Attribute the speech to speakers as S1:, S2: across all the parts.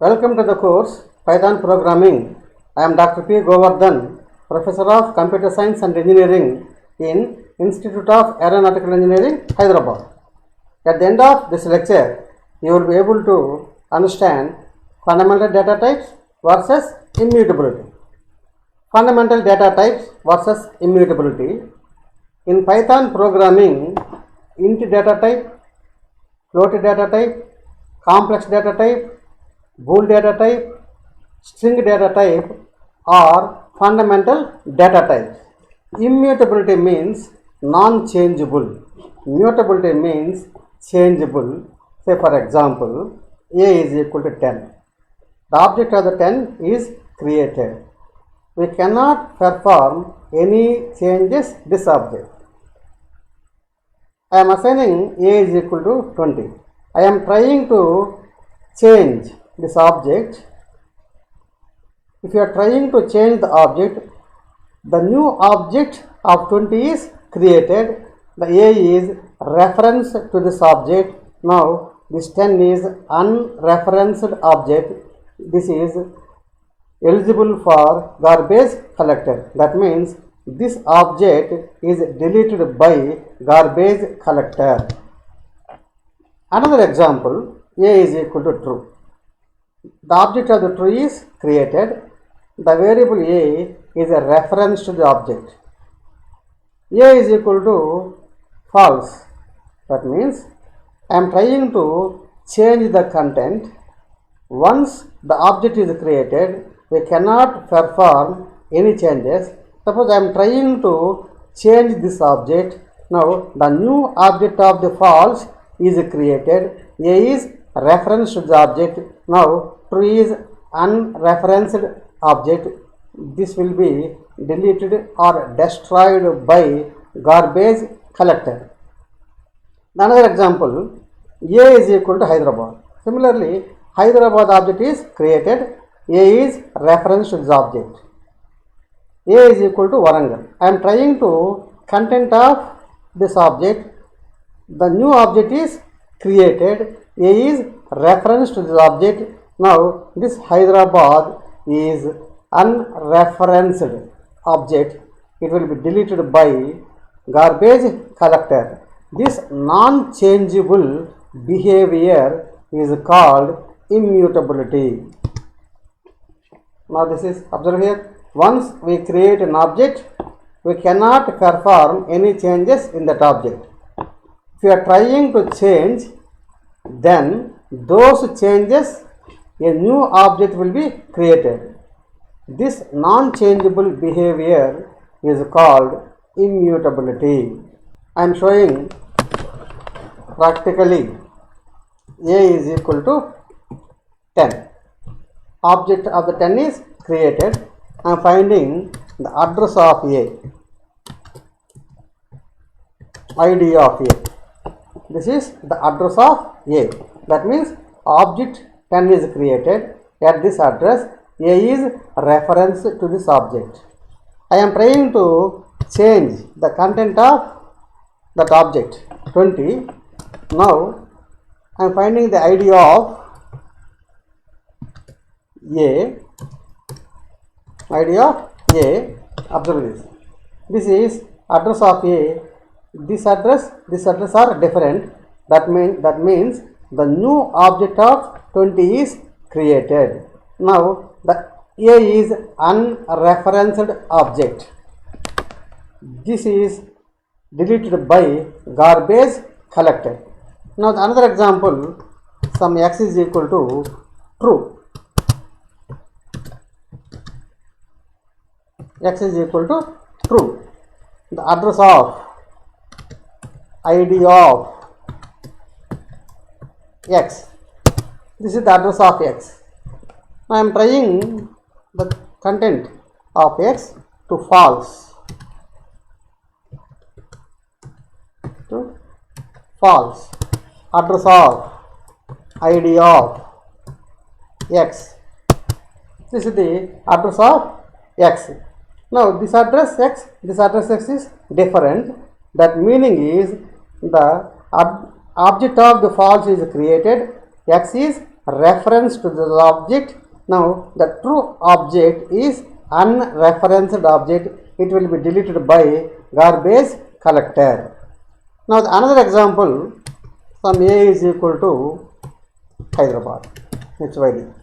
S1: Welcome to the course Python Programming. I am Dr. P. Govardhan, Professor of Computer Science and Engineering in Institute of Aeronautical Engineering, Hyderabad. At the end of this lecture, you will be able to understand fundamental data types versus immutability. Fundamental data types versus immutability. In Python programming, int data type, float data type, complex data type, bool data type, string data type are fundamental data types. Immutability means non-changeable. Mutability means changeable. Say for example, a is equal to 10. The object of the 10 is created. We cannot perform any changes this object. I am assigning a is equal to 20. I am trying to change this object. If you are trying to change the object, the new object of 20 is created. The a is reference to this object. Now this 10 is unreferenced object. This is eligible for garbage collector. That means this object is deleted by garbage collector. Another example, a is equal to true. The object of the true is created. The variable a is a reference to the object. A is equal to false. That means I am trying to change the content. Once the object is created, we cannot perform any changes. Suppose I am trying to change this object. Now the new object of the false is created. A is reference to the object. Now true is unreferenced object. This will be deleted or destroyed by garbage collector. Another example, a is equal to Hyderabad. Similarly, Hyderabad object is created. A is reference to this object. A is equal to Warangal. I am trying to content of this object. The new object is created. A is reference to this object. Now this Hyderabad is unreferenced object. It will be deleted by garbage collector. This non-changeable behavior is called immutability. Now this is, observe here, once we create an object, we cannot perform any changes in that object. If you are trying to change, then those changes, a new object will be created. This non-changeable behavior is called immutability. I am showing practically a is equal to 10. Object of the 10 is created. I am finding the address of a, ID of a. This is the address of a. That means object 10 is created. At this address, a is reference to this object. I am trying to change the content of that object 20. Now I am finding the ID of a. ID of a. Observe this. This is address of a. This address are different. That means the new object of 20 is created. Now the a is unreferenced object. This is deleted by garbage collector. Now the another example, some x is equal to true. X is equal to true. The address of ID of x. This is the address of x. I am trying the content of x to false. To false. Address of ID of x. This is the address of x. Now this address x is different. That meaning is the object of the false is created. X is reference to the object. Now the true object is unreferenced object. It will be deleted by garbage collector. Now the another example, some A is equal to Hyderabad, HYD.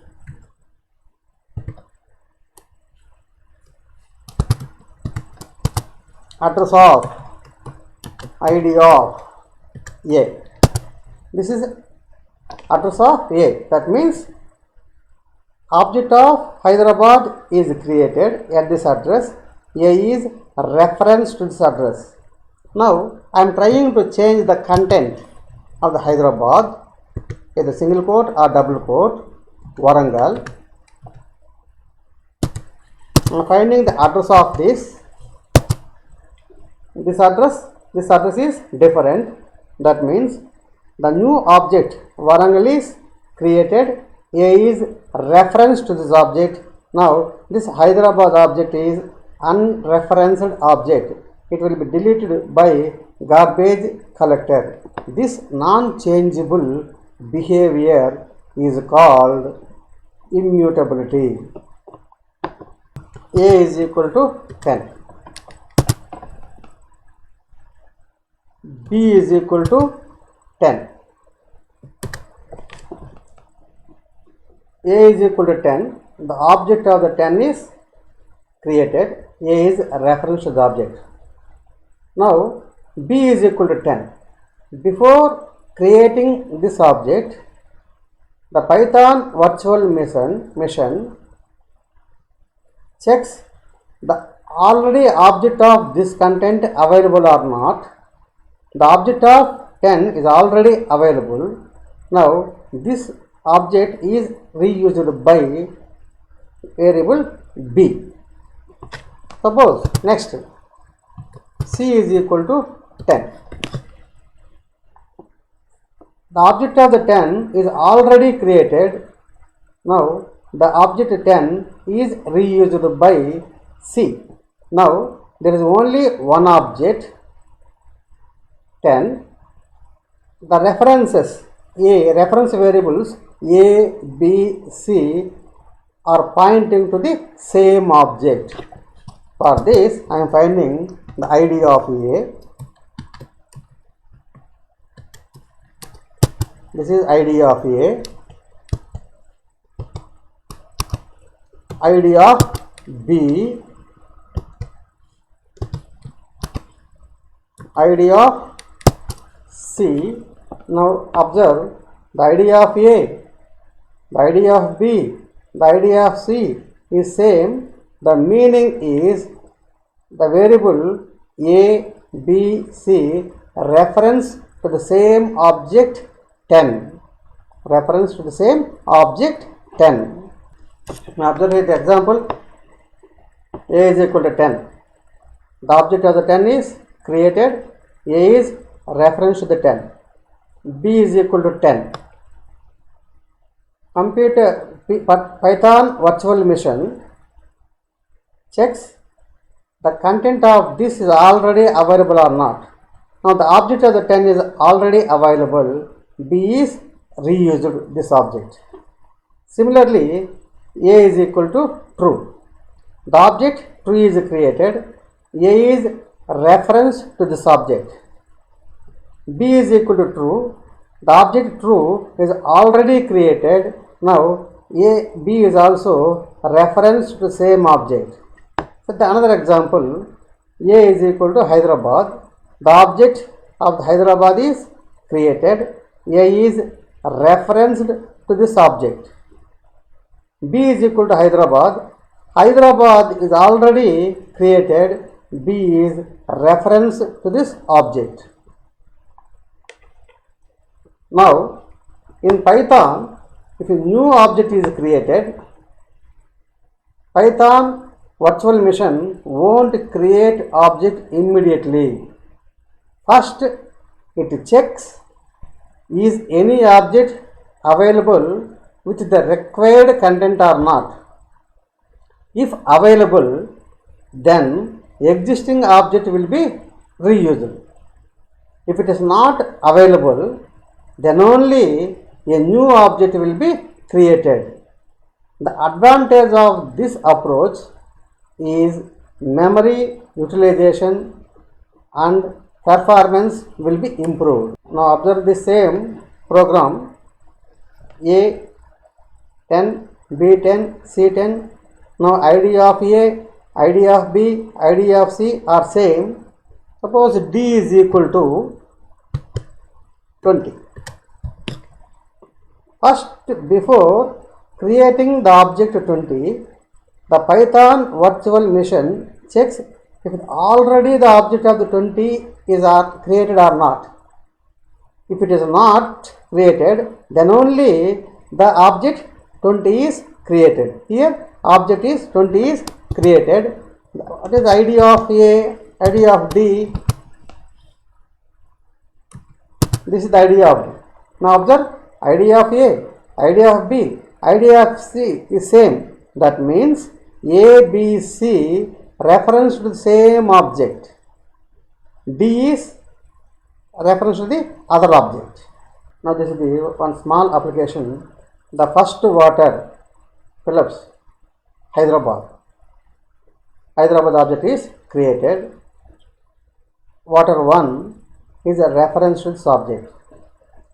S1: Address of ID of A. This is address of A. That means object of Hyderabad is created at this address. A is reference to this address. Now I am trying to change the content of the Hyderabad, either single quote or double quote, Warangal. I am finding the address of this address is different. That means the new object Warangal is created. A is reference to this object. Now this Hyderabad object is unreferenced object. It will be deleted by garbage collector. This non-changeable behavior is called immutability. A is equal to 10. B is equal to 10. A is equal to 10. The object of the 10 is created. A is a reference to the object. Now B is equal to 10. Before creating this object, the Python virtual machine checks the already object of this content available or not. The object of 10 is already available. Now this object is reused by variable B. Suppose next C is equal to 10. The object of the 10 is already created. Now the object 10 is reused by C. Now there is only one object 10. The references reference variables A, B, C are pointing to the same object. For this I am finding the ID of A. This is ID of A. ID of B. ID of C. Now observe the ID of A, the ID of B, the ID of C is same. The meaning is the variable A, B, C reference to the same object 10. Reference to the same object 10. Now observe the example. A is equal to 10. The object of the 10 is created. A is reference to the 10. B is equal to 10. Computer Python virtual machine checks the content of this is already available or not. Now the object of the 10 is already available. B is reused this object. Similarly, A is equal to true. The object true is created. A is reference to this object. B is equal to true. The object true is already created. Now B is also reference to the same object. So the another example, A is equal to Hyderabad. The object of the Hyderabad is created. A is referenced to this object. B is equal to Hyderabad. Hyderabad is already created. B is reference to this object. Now in Python, if a new object is created, Python virtual machine won't create object immediately. First it checks is any object available with the required content or not. If available, then existing object will be reused. If it is not available, then only a new object will be created. The advantage of this approach is memory utilization and performance will be improved. Now observe the same program A 10, B10, C10. Now ID of A, ID of B, ID of C are same. Suppose D is equal to 20. First, before creating the object 20, the Python virtual machine checks if already the object of the 20 is created or not. If it is not created, then only the object 20 is created. Here object is 20 is created. What is the ID of A, ID of D? This is the ID of D. Now observe, ID of A, ID of B, ID of C is same. That means A, B, C reference to the same object. D is reference to the other object. Now this is the one small application. The first water, Phillips, Hyderabad. Hyderabad object is created. Water 1 is a reference to this object.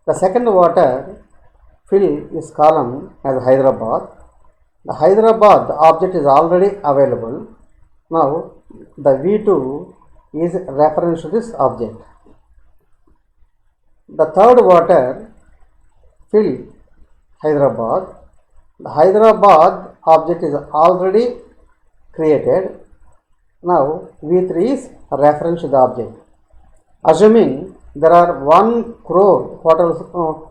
S1: The second water, fill is column as Hyderabad. The Hyderabad object is already available. Now the V2 is reference to this object. The third water, fill Hyderabad. The Hyderabad object is already created. Now V3 is reference to the object. Assuming there are 1 crore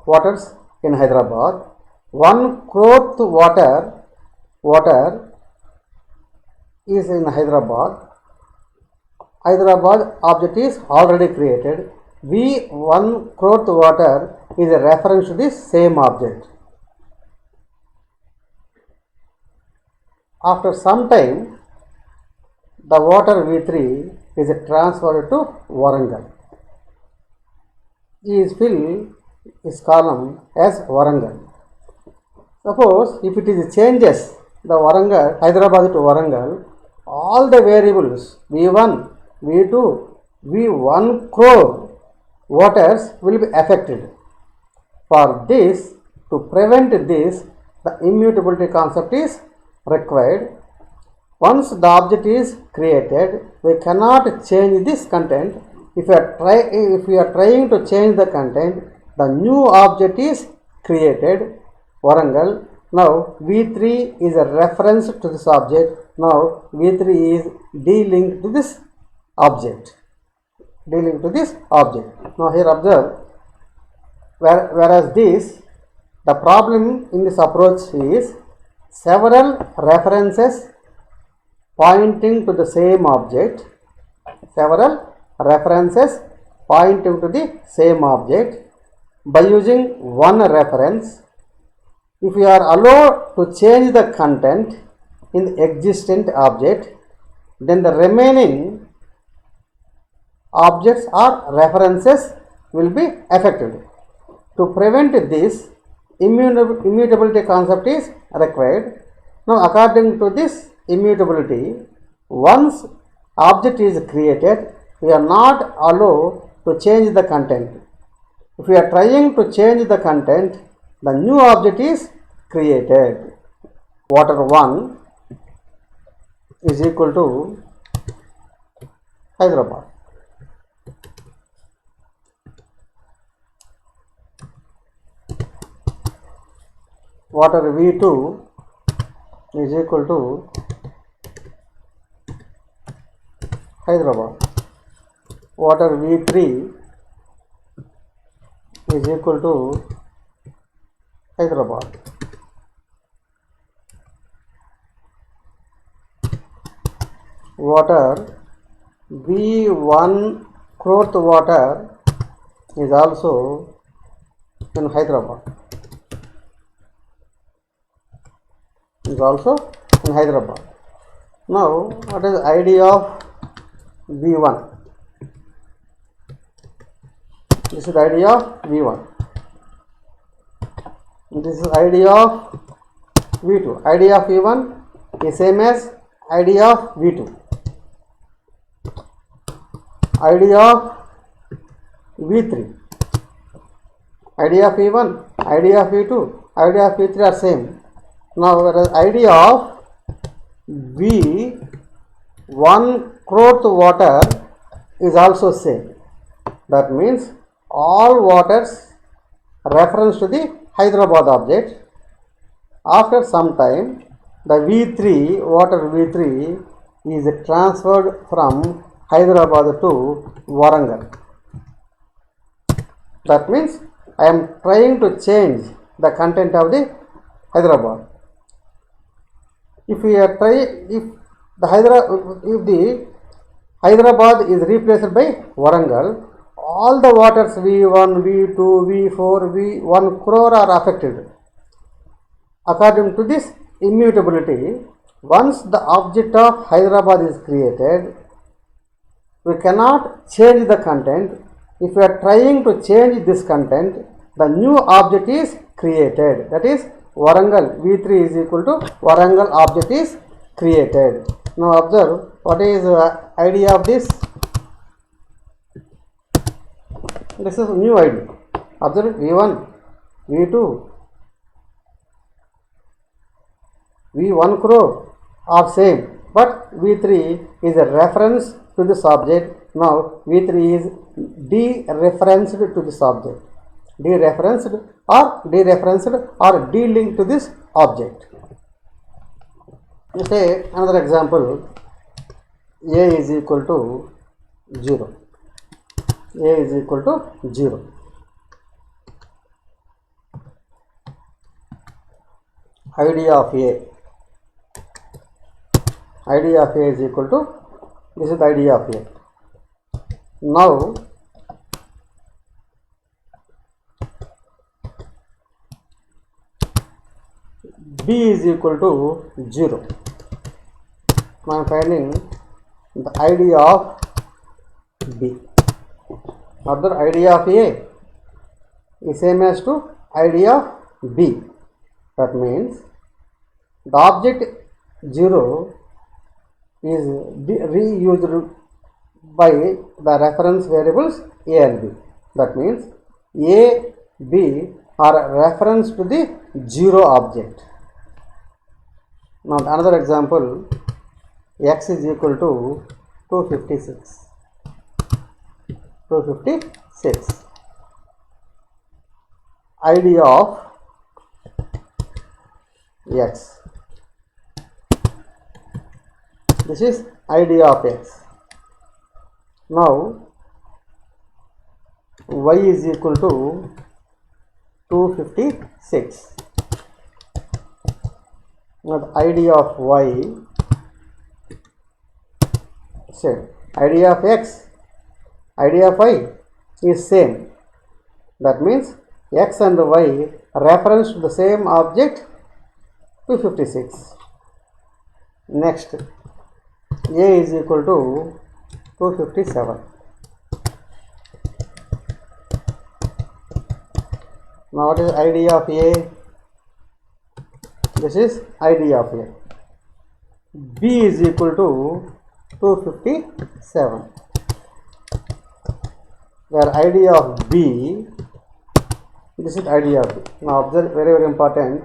S1: waters in Hyderabad, 1 crore water is in Hyderabad. Hyderabad object is already created. V1 crore water is a reference to this same object. After some time, the water V3 is transferred to Warangal. Is fill is column as Warangal. Suppose if it is changes the Warangal, Hyderabad to Warangal, all the variables V1, V2, V1 crore waters will be affected. For this, to prevent this, the immutability concept is required. Once the object is created, we cannot change this content. If we are trying to change the content, the new object is created, Warangal. Now V3 is a reference to this object. Now V3 is D-linked to this object. D-linked to this object. Now here observe, whereas this, the problem in this approach is several references pointing to the same object. Several references pointing to the same object. By using one reference, if we are allowed to change the content in the existent object, then the remaining objects or references will be affected. To prevent this, immutability concept is required. Now according to this immutability, once object is created, we are not allowed to change the content. If we are trying to change the content, the new object is created. Water 1 is equal to Hyderabad. Water V2 is equal to Hyderabad. Water V3 is equal to Hyderabad. Water V1 crore water is also in Hyderabad. Is also in Hyderabad. Now, what is the ID of V1? This is the ID of V1. This is ID of V2. ID of V1 is same as ID of V2. ID of V3. ID of V1, ID of V2, ID of V3 are same. Now, whereas ID of V 1 crore water is also same. That means all waters reference to the Hyderabad object. After some time, the V3, water V3 is transferred from Hyderabad to Warangal. That means I am trying to change the content of the Hyderabad. If the Hyderabad is replaced by Warangal, all the waters V1, V2, V4, V1 crore are affected. According to this immutability, once the object of Hyderabad is created, we cannot change the content. If we are trying to change this content, the new object is created. That is Warangal V3 is equal to Warangal object is created. Now observe what is the idea of this. This is new ID. Observe V1, V2, V1 crore are same, but V3 is a reference to this object. Now V3 is dereferenced to this object. Dereferenced or de-linked to this object. Let's say another example. A is equal to 0. A is equal to 0. ID of A. ID of A is equal to, this is the ID of A. Now, B is equal to 0. Now I am finding the ID of B. Other ID of A is same as to ID of B. That means the object 0 is reused by the reference variables A and B. That means A, B are reference to the 0 object. Now another example, x is equal to 256. 256. ID of x. This is ID of x. Now y is equal to 256. Now the ID of y, say ID of x, ID of y is same. That means x and y reference to the same object 256. Next, A is equal to 257. Now what is ID of A? This is ID of A. B is equal to 257. Where ID of B, this is ID of B. Now observe, very important.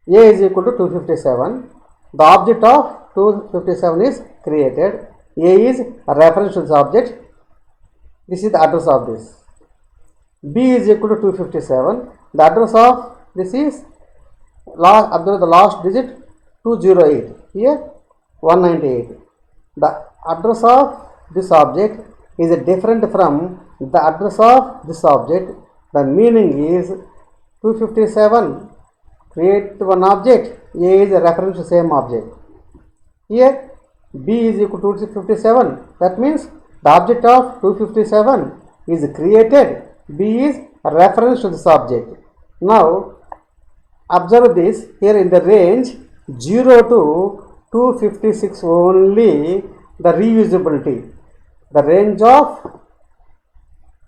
S1: A is equal to 257. The object of 257 is created. A is a reference to this object. This is the address of this. B is equal to 257. The address of this is, observe the last digit 208. Here 198. The address of this object is different from the address of this object. The meaning is 257 create one object. A is a reference to same object. Here B is equal to 257. That means the object of 257 is created. B is a reference to this object. Now observe this, here in the range 0 to 256 only the reusability. The range of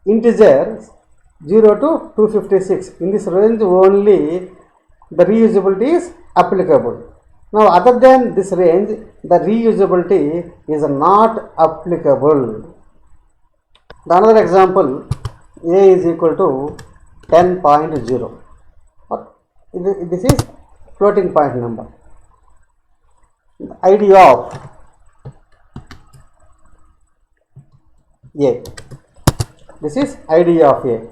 S1: integers 0 to 256. In this range only the reusability is applicable. Now other than this range, the reusability is not applicable. The another example, a is equal to 10.0. This is floating point number. The ID of a. This is ID of a.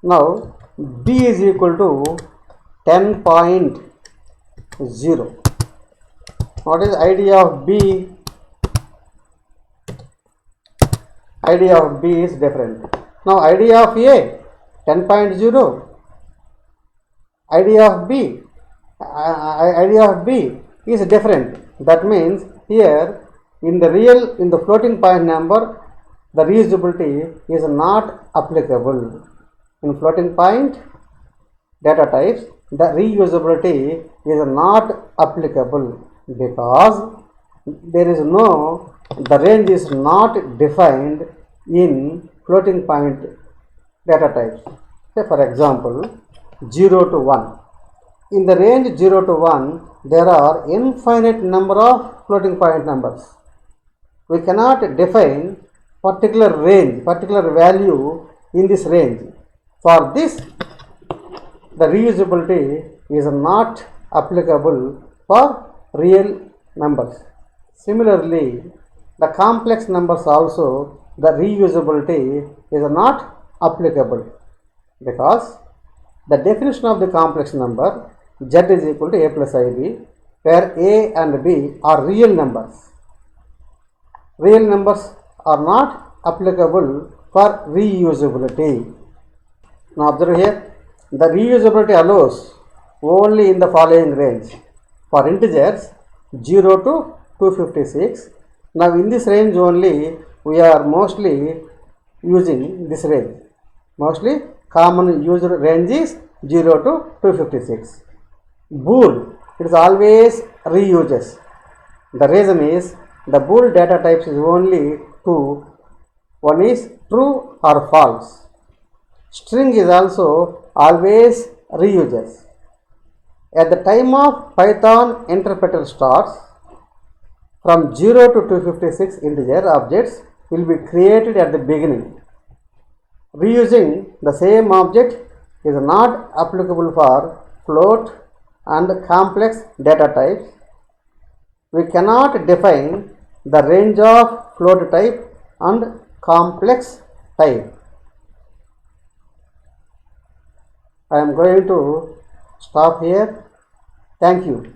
S1: Now b is equal to 10.0. What is ID of b? ID of b is different. Now ID of a 10.0. ID of b is different. That means here in the floating point number, the reusability is not applicable. In floating point data types, the reusability is not applicable because the range is not defined in floating point data types. Say for example, 0 to 1. In the range 0 to 1, there are infinite number of floating point numbers. We cannot define particular range, particular value in this range. For this, the reusability is not applicable for real numbers. Similarly, the complex numbers also, the reusability is not applicable because the definition of the complex number z is equal to a plus ib, where a and b are real numbers. Real numbers are not applicable for reusability. Now observe here, the reusability allows only in the following range. For integers 0 to 256. Now in this range only we are mostly using this range. Mostly common used range is 0 to 256. Bool, it is always reuses. The reason is the bool data types is only two. One is true or false. String is also always reuses. At the time of Python interpreter starts, from 0 to 256 integer objects will be created at the beginning. Reusing the same object is not applicable for float and complex data types. We cannot define the range of float type and complex type. I am going to stop here. Thank you.